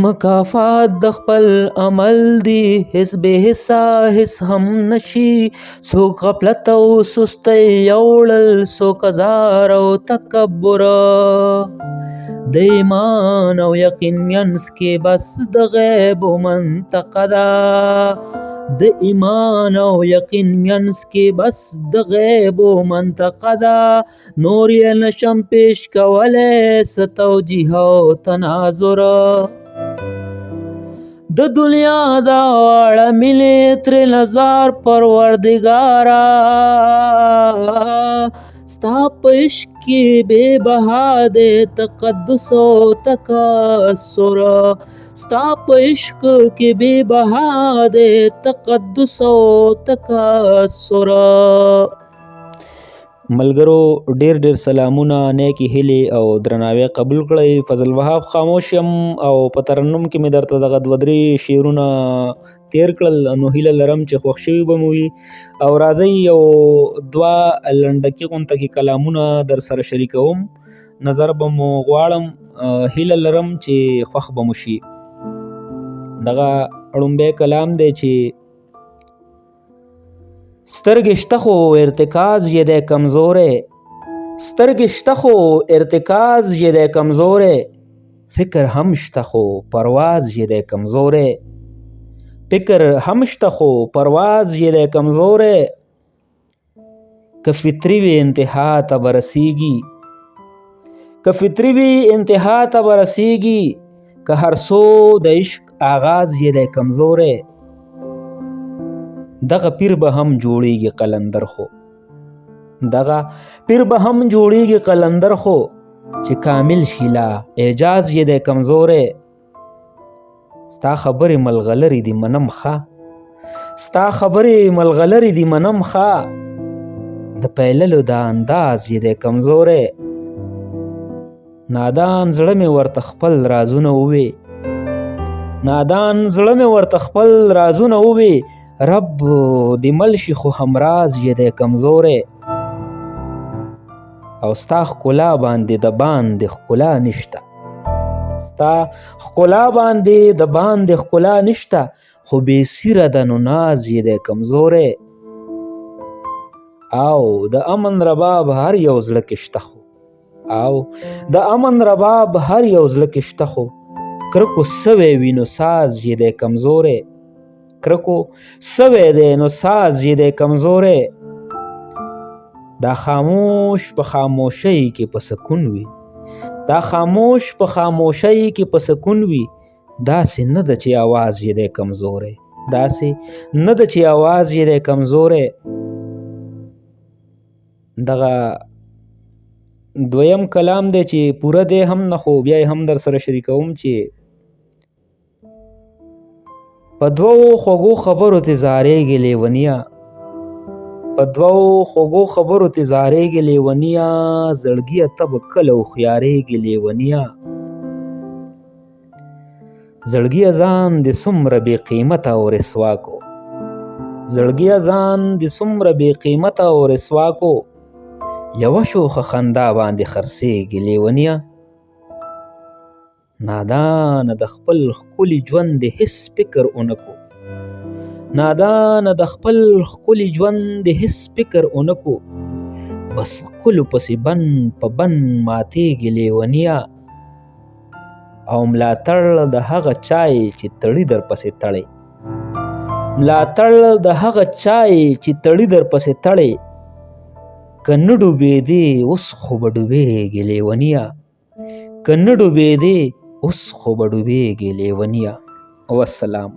مکافات د خپل عمل دی هیڅ بې حسا هیڅ هم نشي څوک غفلت او سستی یوړل څوک ازار او تکبر د ایمان او یقین منځ کې بس د غیب منطقه ده د ایمان او یقین منځ کې بس د غیب منطقه ده نور یې نشم پیش کولی څه توجیه او تناظر د دنیا دا واړه ملي ترې نظر پروردګاره ستا په عشق کې بې بها دی تقدس او تکثر ستا په عشق کې بې بها دی تقدس او تکثر ملګرو ډیر ډیر سلامونه نیکی هیلې او درناوی قبول کړئ فضل وهاب خاموش یم او په ترنم کې مې درته دغه دوه درې شعرونه تیر کړل نو هیله لرم چې خوښ شوي به مو وي او راځئ یو دوه لنډکي غونته کې کلامونه در سره شریکوم نظر به مو غواړم هیله لرم چې خوښ به مو شي دغه ړومبی کلام دی چې سترګې شته خو ارتکاز یې دی کمزوری سترګې شته خو ارتکاز یې دی کمزوری فکر هم شته خو پرواز یې دی کمزوری فکر هم شته خو پرواز یې دی کمزوری که فطري وي انتها ته به رسیږي که فطري وي انتها ته به رسیږي که هر څو د عشق آغاز یې دی کمزوری دغه پیر به هم جوړیږي قلندر خو دغه پیر به هم جوړیږي قلندر خو چې کامل شي لا اعجاز یې دی کمزوری ستا خبرې ملغلرې دي منم ښه ستا خبرې ملغلرې دي منم ښه د پیللو دا انداز یې دی کمزوری نادان زړه مې ورته خپل رازونه ووې نادان زړه مې ورته خپل رازونه ووې رب د مل شي خو همراز یې دی کمزوری او ستا ښکلا باندې د باندې ښکلا نشته ستا ښکلا باندې د باندې ښکلا نشته خو بې سیره ده نو ناز یې دی کمزوری او د امن رباب هر یو زړه کې شته خو او د امن رباب هر یو زړه کې شته خو کرکو سوی وي نو ساز یې دی کمزوری کرکو سوی دی نو ساز یې دی کمزوری دا خاموش په خاموشۍ کې په سکون وي دا خاموش په خاموشۍ کې په سکون وي داسې نه ده چې آواز یې دی کمزوری داسې نه ده چې آواز یې دی کمزوری دغه دویم کلام دی چې پوره دی هم نه خو بیا هم در سره شریکوم چې په دوو خوږو خبرو ته زارېږي لیونیه په دوو خوږو خبرو ته زارېږي لیونیه زړګیه ته به کله هوښیارېږي لیونیه زړګیه ځان د څومره بې قیمته او رسوا کو زړګیه ځان د څومره بې قیمته او رسوا کو یوه شوخه خندا باندې خرڅېږي لیونیه نادانه د خپل ښکلي ژوند د هیڅ فکر اونکو نادانه د خپل ښکلي ژوند د هیڅ فکر اونکو بس ښکلو پسې بند په بند ماتېږي لیونیه او ملاتړ د هغه چای چې تړي در پسې تړي ملاتړ د هغه چای چې تړي در پسې تړي که نه ډوبېدې اوس خو به ډوبېږي لیونیه که نه ډوبېدې اوس خو به ډوبېږي لیونیه والسلام